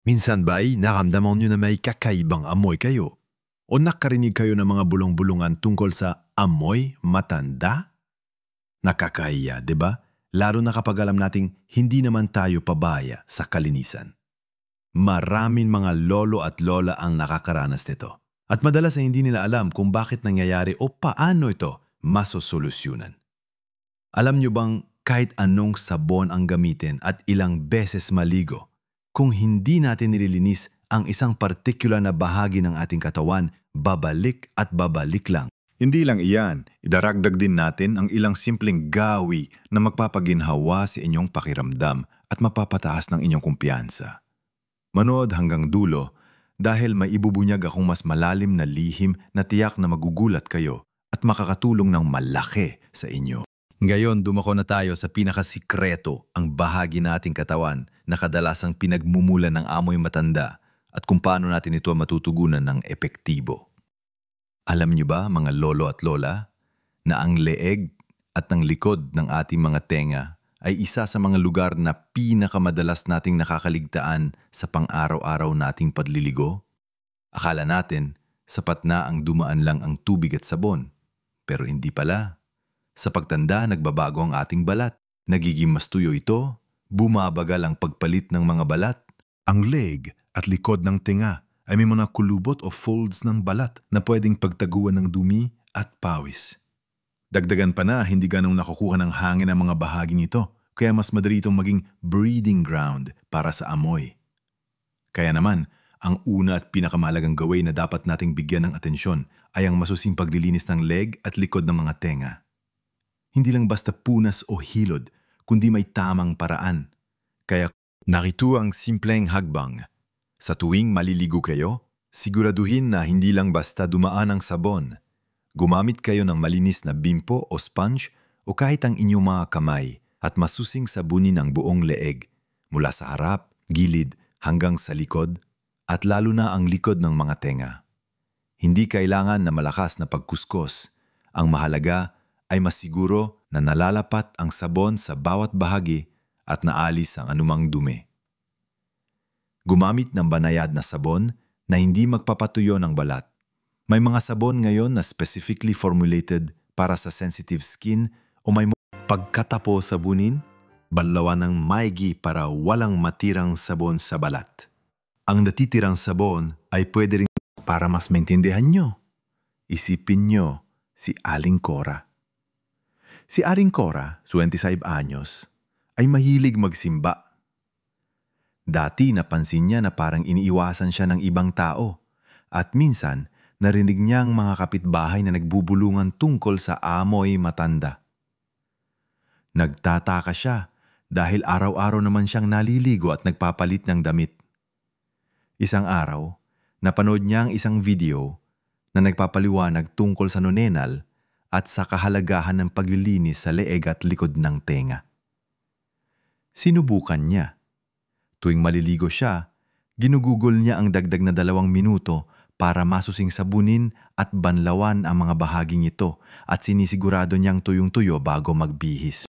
Minsan ba ay naramdaman nyo na may kakaibang amoy kayo? O nakarinig kayo ng mga bulong-bulungan tungkol sa amoy matanda? Nakakahiya, di ba? Lalo na kapag alam nating hindi naman tayo pabaya sa kalinisan. Maraming mga lolo at lola ang nakakaranas nito. At madalas ay hindi nila alam kung bakit nangyayari o paano ito masosolusyonan. Alam nyo bang kahit anong sabon ang gamitin at ilang beses maligo, kung hindi natin nililinis ang isang partikular na bahagi ng ating katawan, babalik at babalik lang. Hindi lang iyan, idaragdag din natin ang ilang simpleng gawi na magpapaginhawa sa inyong pakiramdam at mapapataas ng inyong kumpiyansa. Manood hanggang dulo dahil may ibubunyag akong mas malalim na lihim na tiyak na magugulat kayo at makakatulong ng malaki sa inyo. Ngayon, dumako na tayo sa pinakasikreto, ang bahagi nating katawan na kadalasang pinagmumula ng amoy matanda at kung paano natin ito matutugunan ng epektibo. Alam niyo ba, mga lolo at lola, na ang leeg at ang likod ng ating mga tenga ay isa sa mga lugar na pinakamadalas nating nakakaligtaan sa pang-araw-araw nating pagliligo? Akala natin, sapat na ang dumaan lang ang tubig at sabon. Pero hindi pala. Sa pagtanda, nagbabago ang ating balat. Nagiging mas tuyo ito, bumabagal ang pagpalit ng mga balat. Ang leg at likod ng tenga ay may mga kulubot o folds ng balat na pwedeng pagtaguan ng dumi at pawis. Dagdagan pa na, hindi ganong nakukuha ng hangin ang mga bahaging ito, kaya mas madali itong maging breeding ground para sa amoy. Kaya naman, ang una at pinakamalagang gawin na dapat nating bigyan ng atensyon ay ang masusing paglilinis ng leg at likod ng mga tenga. Hindi lang basta punas o hilod, kundi may tamang paraan. Kaya narito ang simpleng hagbang. Sa tuwing maliligo kayo, siguraduhin na hindi lang basta dumaan ang sabon. Gumamit kayo ng malinis na bimpo o sponge o kahit ang inyong mga kamay at masusing sabunin ang buong leeg mula sa harap, gilid hanggang sa likod at lalo na ang likod ng mga tenga. Hindi kailangan na malakas na pagkuskos. Ang mahalaga ay masiguro na nalalapat ang sabon sa bawat bahagi at naalis ang anumang dumi. Gumamit ng banayad na sabon na hindi magpapatuyo ng balat. May mga sabon ngayon na specifically formulated para sa sensitive skin o may pagkatapos sabunin, banlawan ng maigi para walang matirang sabon sa balat. Ang natitirang sabon ay pwede rin para mas maintindihan nyo. Isipin nyo si Aling Cora. Si Aling Cora, 25 anyos, ay mahilig magsimba. Dati napansin niya na parang iniiwasan siya ng ibang tao at minsan narinig niya ang mga kapitbahay na nagbubulungan tungkol sa amoy matanda. Nagtataka siya dahil araw-araw naman siyang naliligo at nagpapalit ng damit. Isang araw, napanood niya ang isang video na nagpapaliwanag tungkol sa nonenal at sa kahalagahan ng paglilinis sa leeg at likod ng tenga. Sinubukan niya. Tuwing maliligo siya, ginugugol niya ang dagdag na 2 minuto para masusing sabunin at banlawan ang mga bahaging ito at sinisigurado niyang tuyong-tuyo bago magbihis.